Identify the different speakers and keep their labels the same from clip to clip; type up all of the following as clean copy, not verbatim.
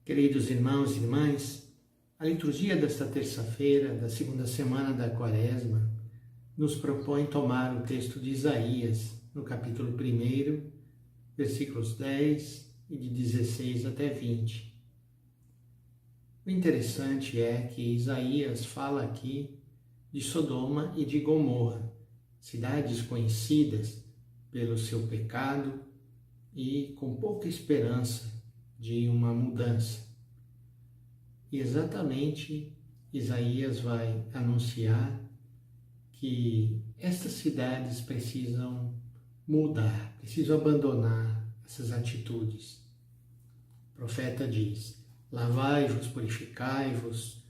Speaker 1: Queridos irmãos e irmãs, a liturgia desta terça-feira, da segunda semana da Quaresma, nos propõe tomar o texto de Isaías, no capítulo 1, versículos 10 e de 16 até 20. O interessante é que Isaías fala aqui de Sodoma e de Gomorra, cidades conhecidas pelo seu pecado e com pouca esperança de uma mudança. E exatamente Isaías vai anunciar que estas cidades precisam mudar, precisam abandonar essas atitudes. O profeta diz: lavai-vos, purificai-vos,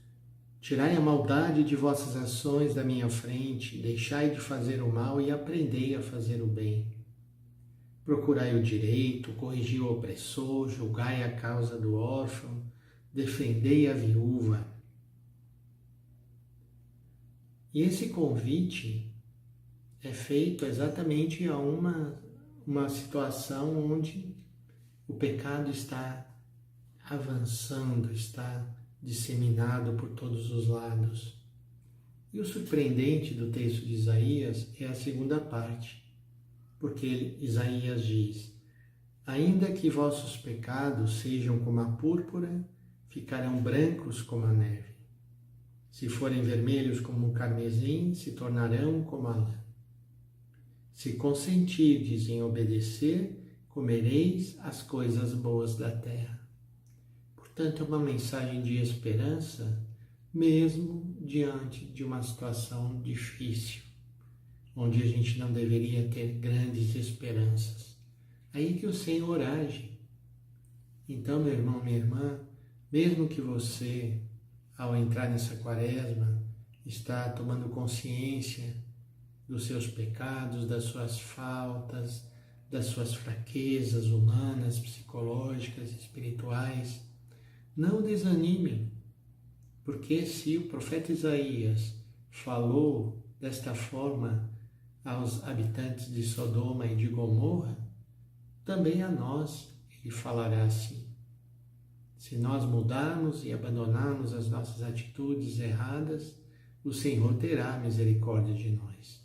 Speaker 1: tirai a maldade de vossas ações da minha frente, deixai de fazer o mal e aprendei a fazer o bem. Procurai o direito, corrigi o opressor, julgai a causa do órfão, defendei a viúva. E esse convite é feito exatamente a uma situação onde o pecado está avançando, está disseminado por todos os lados. E o surpreendente do texto de Isaías é a segunda parte. Porque Isaías diz: ainda que vossos pecados sejam como a púrpura, ficarão brancos como a neve. Se forem vermelhos como o carmesim, se tornarão como a lã. Se consentirdes em obedecer, comereis as coisas boas da terra. Portanto, é uma mensagem de esperança, mesmo diante de uma situação difícil, onde a gente não deveria ter grandes esperanças. Aí que o Senhor age. Então, meu irmão, minha irmã, mesmo que você, ao entrar nessa Quaresma, está tomando consciência dos seus pecados, das suas faltas, das suas fraquezas humanas, psicológicas, espirituais, não desanime, porque se o profeta Isaías falou desta forma aos habitantes de Sodoma e de Gomorra, também a nós ele falará assim. Se nós mudarmos e abandonarmos as nossas atitudes erradas, o Senhor terá misericórdia de nós.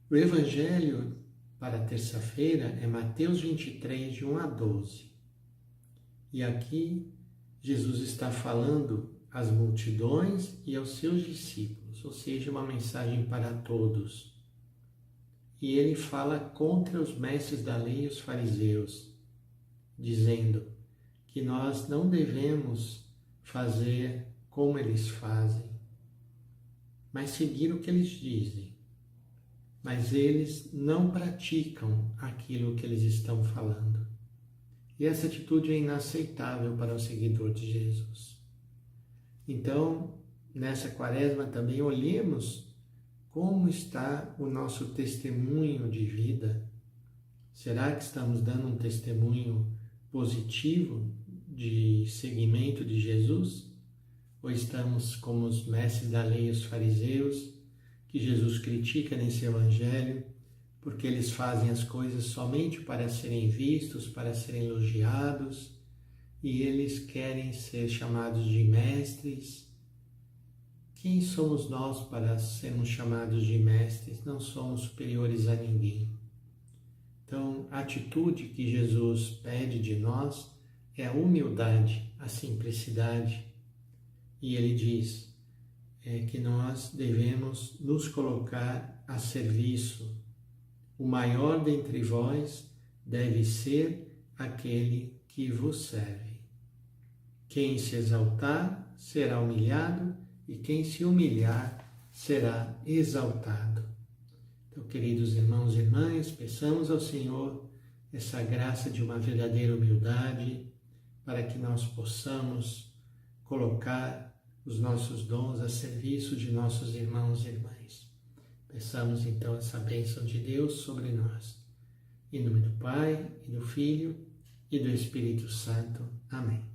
Speaker 1: O Evangelho para a terça-feira é Mateus 23, de 1 a 12. E aqui Jesus está falando às multidões e aos seus discípulos, ou seja, uma mensagem para todos. E ele fala contra os mestres da lei e os fariseus, dizendo que nós não devemos fazer como eles fazem, mas seguir o que eles dizem. Mas eles não praticam aquilo que eles estão falando. E essa atitude é inaceitável para o seguidor de Jesus. Então, nessa Quaresma também olhemos como está o nosso testemunho de vida. Será que estamos dando um testemunho positivo de seguimento de Jesus? Ou estamos como os mestres da lei e os fariseus, que Jesus critica nesse Evangelho, porque eles fazem as coisas somente para serem vistos, para serem elogiados, e eles querem ser chamados de mestres. Quem somos nós para sermos chamados de mestres? Não somos superiores a ninguém. Então, a atitude que Jesus pede de nós é a humildade, a simplicidade. E ele diz que nós devemos nos colocar a serviço. O maior dentre vós deve ser aquele que vos serve. Quem se exaltar será humilhado, e quem se humilhar será exaltado. Então, queridos irmãos e irmãs, peçamos ao Senhor essa graça de uma verdadeira humildade, para que nós possamos colocar os nossos dons a serviço de nossos irmãos e irmãs. Peçamos então essa bênção de Deus sobre nós. Em nome do Pai, e do Filho, e do Espírito Santo. Amém.